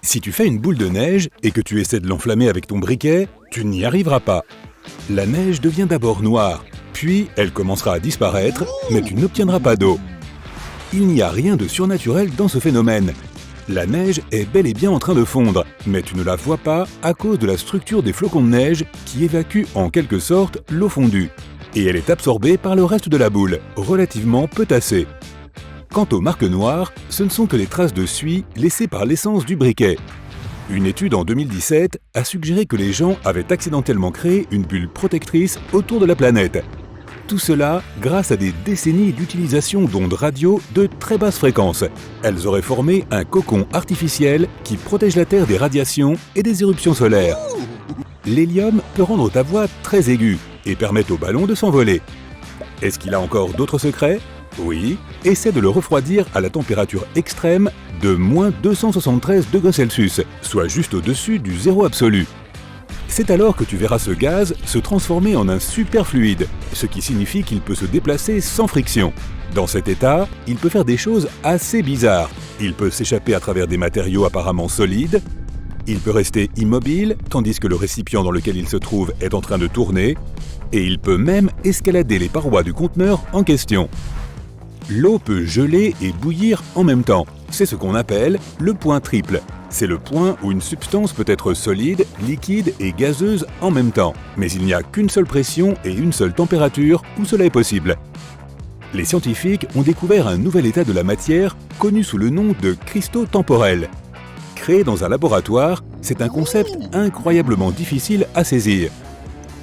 Si tu fais une boule de neige et que tu essaies de l'enflammer avec ton briquet, tu n'y arriveras pas. La neige devient d'abord noire, puis elle commencera à disparaître, mais tu n'obtiendras pas d'eau. Il n'y a rien de surnaturel dans ce phénomène. La neige est bel et bien en train de fondre, mais tu ne la vois pas à cause de la structure des flocons de neige qui évacuent en quelque sorte l'eau fondue. Et elle est absorbée par le reste de la boule, relativement peu tassée. Quant aux marques noires, ce ne sont que les traces de suie laissées par l'essence du briquet. Une étude en 2017 a suggéré que les gens avaient accidentellement créé une bulle protectrice autour de la planète. Tout cela grâce à des décennies d'utilisation d'ondes radio de très basse fréquence. Elles auraient formé un cocon artificiel qui protège la Terre des radiations et des éruptions solaires. L'hélium peut rendre ta voix très aiguë et permettre au ballon de s'envoler. Est-ce qu'il a encore d'autres secrets ? Oui, essaie de le refroidir à la température extrême de moins 273 degrés Celsius, soit juste au-dessus du zéro absolu. C'est alors que tu verras ce gaz se transformer en un superfluide, ce qui signifie qu'il peut se déplacer sans friction. Dans cet état, il peut faire des choses assez bizarres. Il peut s'échapper à travers des matériaux apparemment solides, il peut rester immobile tandis que le récipient dans lequel il se trouve est en train de tourner, et il peut même escalader les parois du conteneur en question. L'eau peut geler et bouillir en même temps. C'est ce qu'on appelle le point triple. C'est le point où une substance peut être solide, liquide et gazeuse en même temps. Mais il n'y a qu'une seule pression et une seule température où cela est possible. Les scientifiques ont découvert un nouvel état de la matière connu sous le nom de cristaux temporels. Créé dans un laboratoire, c'est un concept incroyablement difficile à saisir.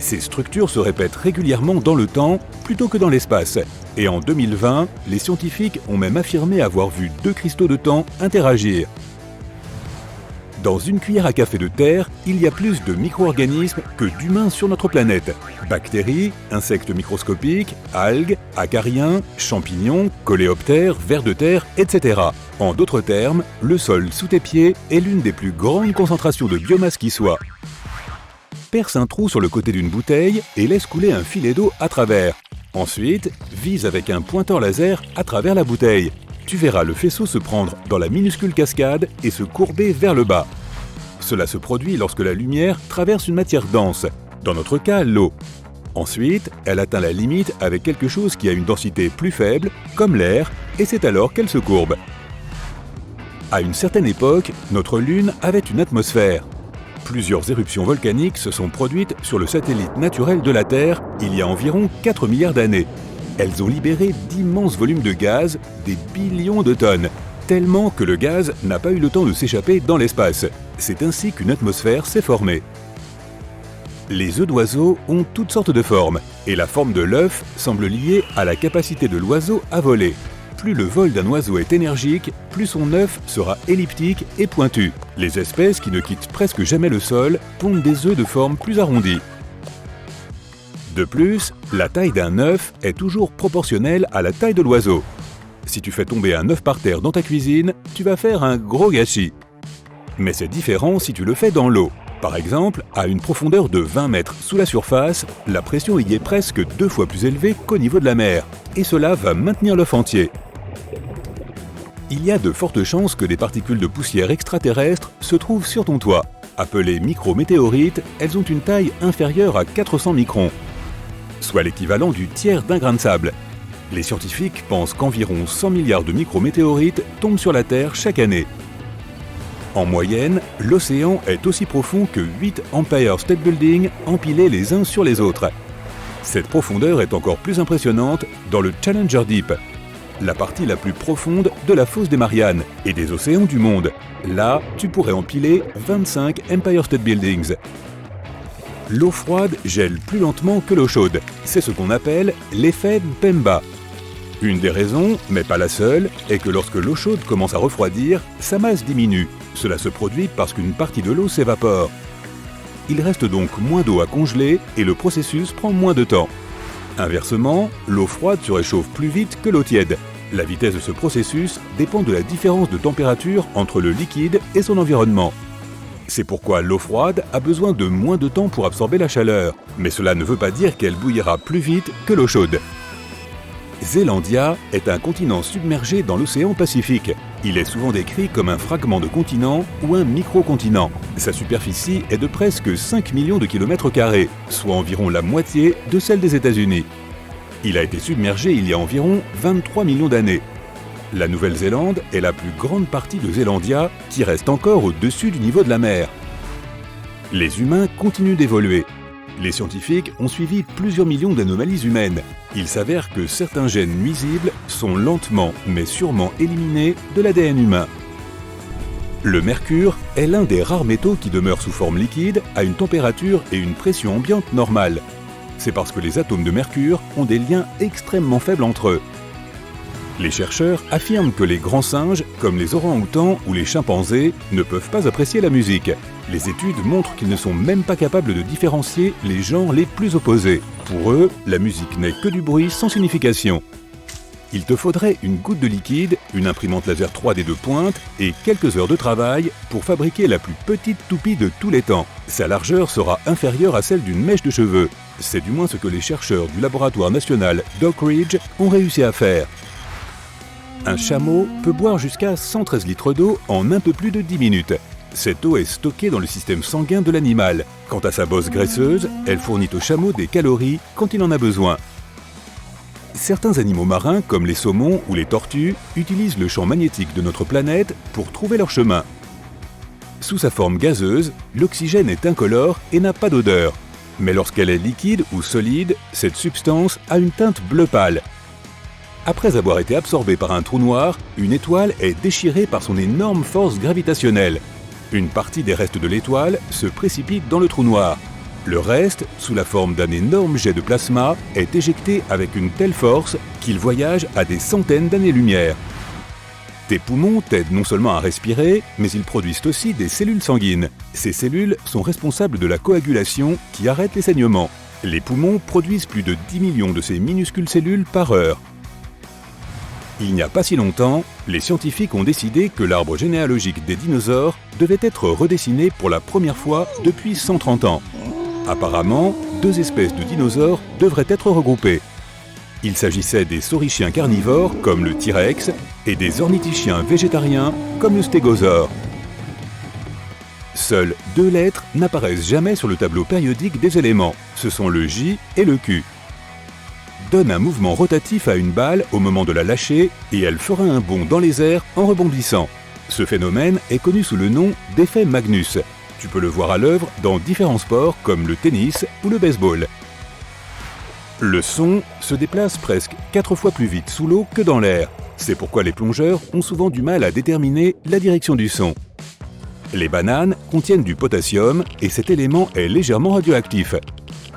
Ces structures se répètent régulièrement dans le temps plutôt que dans l'espace. Et en 2020, les scientifiques ont même affirmé avoir vu deux cristaux de temps interagir. Dans une cuillère à café de terre, il y a plus de micro-organismes que d'humains sur notre planète. Bactéries, insectes microscopiques, algues, acariens, champignons, coléoptères, vers de terre, etc. En d'autres termes, le sol sous tes pieds est l'une des plus grandes concentrations de biomasse qui soit. Perce un trou sur le côté d'une bouteille et laisse couler un filet d'eau à travers. Ensuite, vise avec un pointeur laser à travers la bouteille. Tu verras le faisceau se prendre dans la minuscule cascade et se courber vers le bas. Cela se produit lorsque la lumière traverse une matière dense, dans notre cas l'eau. Ensuite, elle atteint la limite avec quelque chose qui a une densité plus faible, comme l'air, et c'est alors qu'elle se courbe. À une certaine époque, notre Lune avait une atmosphère. Plusieurs éruptions volcaniques se sont produites sur le satellite naturel de la Terre il y a environ 4 milliards d'années. Elles ont libéré d'immenses volumes de gaz, des billions de tonnes, tellement que le gaz n'a pas eu le temps de s'échapper dans l'espace. C'est ainsi qu'une atmosphère s'est formée. Les œufs d'oiseaux ont toutes sortes de formes, et la forme de l'œuf semble liée à la capacité de l'oiseau à voler. Plus le vol d'un oiseau est énergique, plus son œuf sera elliptique et pointu. Les espèces qui ne quittent presque jamais le sol pondent des œufs de forme plus arrondie. De plus, la taille d'un œuf est toujours proportionnelle à la taille de l'oiseau. Si tu fais tomber un œuf par terre dans ta cuisine, tu vas faire un gros gâchis. Mais c'est différent si tu le fais dans l'eau. Par exemple, à une profondeur de 20 mètres sous la surface, la pression y est presque 2 fois plus élevée qu'au niveau de la mer. Et cela va maintenir l'œuf entier. Il y a de fortes chances que des particules de poussière extraterrestres se trouvent sur ton toit. Appelées micrométéorites, elles ont une taille inférieure à 400 microns, soit l'équivalent du tiers d'un grain de sable. Les scientifiques pensent qu'environ 100 milliards de micrométéorites tombent sur la Terre chaque année. En moyenne, l'océan est aussi profond que 8 Empire State Building empilés les uns sur les autres. Cette profondeur est encore plus impressionnante dans le Challenger Deep, la partie la plus profonde de la fosse des Mariannes et des océans du monde. Là, tu pourrais empiler 25 Empire State Buildings. L'eau froide gèle plus lentement que l'eau chaude. C'est ce qu'on appelle l'effet Mpemba. Une des raisons, mais pas la seule, est que lorsque l'eau chaude commence à refroidir, sa masse diminue. Cela se produit parce qu'une partie de l'eau s'évapore. Il reste donc moins d'eau à congeler et le processus prend moins de temps. Inversement, l'eau froide se réchauffe plus vite que l'eau tiède. La vitesse de ce processus dépend de la différence de température entre le liquide et son environnement. C'est pourquoi l'eau froide a besoin de moins de temps pour absorber la chaleur, mais cela ne veut pas dire qu'elle bouillira plus vite que l'eau chaude. Zélandia est un continent submergé dans l'océan Pacifique. Il est souvent décrit comme un fragment de continent ou un micro-continent. Sa superficie est de presque 5 millions de kilomètres carrés, soit environ la moitié de celle des États-Unis. Il a été submergé il y a environ 23 millions d'années. La Nouvelle-Zélande est la plus grande partie de Zélandia qui reste encore au-dessus du niveau de la mer. Les humains continuent d'évoluer. Les scientifiques ont suivi plusieurs millions d'anomalies humaines. Il s'avère que certains gènes nuisibles sont lentement mais sûrement éliminés de l'ADN humain. Le mercure est l'un des rares métaux qui demeure sous forme liquide à une température et une pression ambiante normales. C'est parce que les atomes de mercure ont des liens extrêmement faibles entre eux. Les chercheurs affirment que les grands singes, comme les orang-outans ou les chimpanzés, ne peuvent pas apprécier la musique. Les études montrent qu'ils ne sont même pas capables de différencier les genres les plus opposés. Pour eux, la musique n'est que du bruit sans signification. Il te faudrait une goutte de liquide, une imprimante laser 3D de pointe et quelques heures de travail pour fabriquer la plus petite toupie de tous les temps. Sa largeur sera inférieure à celle d'une mèche de cheveux. C'est du moins ce que les chercheurs du laboratoire national d'Oak Ridge ont réussi à faire. Un chameau peut boire jusqu'à 113 litres d'eau en un peu plus de 10 minutes. Cette eau est stockée dans le système sanguin de l'animal. Quant à sa bosse graisseuse, elle fournit au chameau des calories quand il en a besoin. Certains animaux marins, comme les saumons ou les tortues, utilisent le champ magnétique de notre planète pour trouver leur chemin. Sous sa forme gazeuse, l'oxygène est incolore et n'a pas d'odeur. Mais lorsqu'elle est liquide ou solide, cette substance a une teinte bleu pâle. Après avoir été absorbée par un trou noir, une étoile est déchirée par son énorme force gravitationnelle. Une partie des restes de l'étoile se précipite dans le trou noir. Le reste, sous la forme d'un énorme jet de plasma, est éjecté avec une telle force qu'il voyage à des centaines d'années-lumière. Tes poumons t'aident non seulement à respirer, mais ils produisent aussi des cellules sanguines. Ces cellules sont responsables de la coagulation qui arrête les saignements. Les poumons produisent plus de 10 millions de ces minuscules cellules par heure. Il n'y a pas si longtemps, les scientifiques ont décidé que l'arbre généalogique des dinosaures devait être redessiné pour la première fois depuis 130 ans. Apparemment, 2 espèces de dinosaures devraient être regroupées. Il s'agissait des saurichiens carnivores, comme le T-Rex, et des ornithichiens végétariens, comme le stégosaure. Seules 2 lettres n'apparaissent jamais sur le tableau périodique des éléments. Ce sont le J et le Q. Donne un mouvement rotatif à une balle au moment de la lâcher et elle fera un bond dans les airs en rebondissant. Ce phénomène est connu sous le nom d'effet Magnus. Tu peux le voir à l'œuvre dans différents sports comme le tennis ou le baseball. Le son se déplace presque 4 fois plus vite sous l'eau que dans l'air. C'est pourquoi les plongeurs ont souvent du mal à déterminer la direction du son. Les bananes contiennent du potassium et cet élément est légèrement radioactif.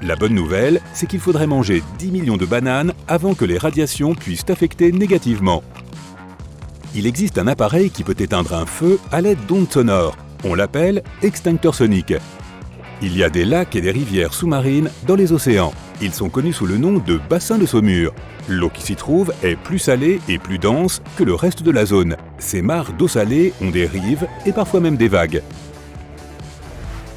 La bonne nouvelle, c'est qu'il faudrait manger 10 millions de bananes avant que les radiations puissent affecter négativement. Il existe un appareil qui peut éteindre un feu à l'aide d'ondes sonores. On l'appelle extincteur sonique. Il y a des lacs et des rivières sous-marines dans les océans. Ils sont connus sous le nom de bassins de saumure. L'eau qui s'y trouve est plus salée et plus dense que le reste de la zone. Ces mares d'eau salée ont des rives et parfois même des vagues.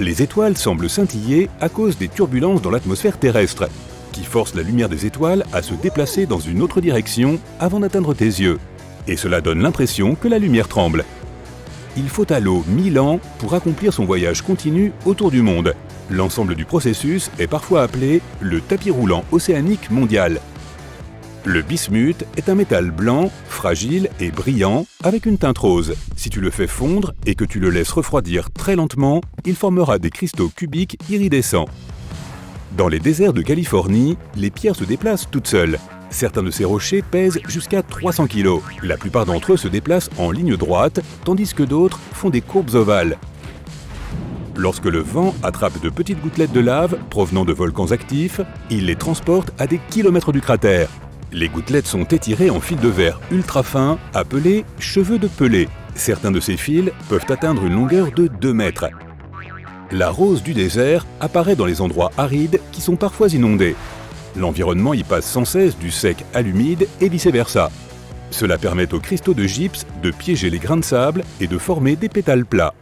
Les étoiles semblent scintiller à cause des turbulences dans l'atmosphère terrestre, qui forcent la lumière des étoiles à se déplacer dans une autre direction avant d'atteindre tes yeux. Et cela donne l'impression que la lumière tremble. Il faut à l'eau 1000 ans pour accomplir son voyage continu autour du monde. L'ensemble du processus est parfois appelé le tapis roulant océanique mondial. Le bismuth est un métal blanc, fragile et brillant avec une teinte rose. Si tu le fais fondre et que tu le laisses refroidir très lentement, il formera des cristaux cubiques iridescents. Dans les déserts de Californie, les pierres se déplacent toutes seules. Certains de ces rochers pèsent jusqu'à 300 kg. La plupart d'entre eux se déplacent en ligne droite, tandis que d'autres font des courbes ovales. Lorsque le vent attrape de petites gouttelettes de lave provenant de volcans actifs, il les transporte à des kilomètres du cratère. Les gouttelettes sont étirées en fils de verre ultra fins, appelés cheveux de Pelée. Certains de ces fils peuvent atteindre une longueur de 2 mètres. La rose du désert apparaît dans les endroits arides qui sont parfois inondés. L'environnement y passe sans cesse du sec à l'humide et vice-versa. Cela permet aux cristaux de gypse de piéger les grains de sable et de former des pétales plats.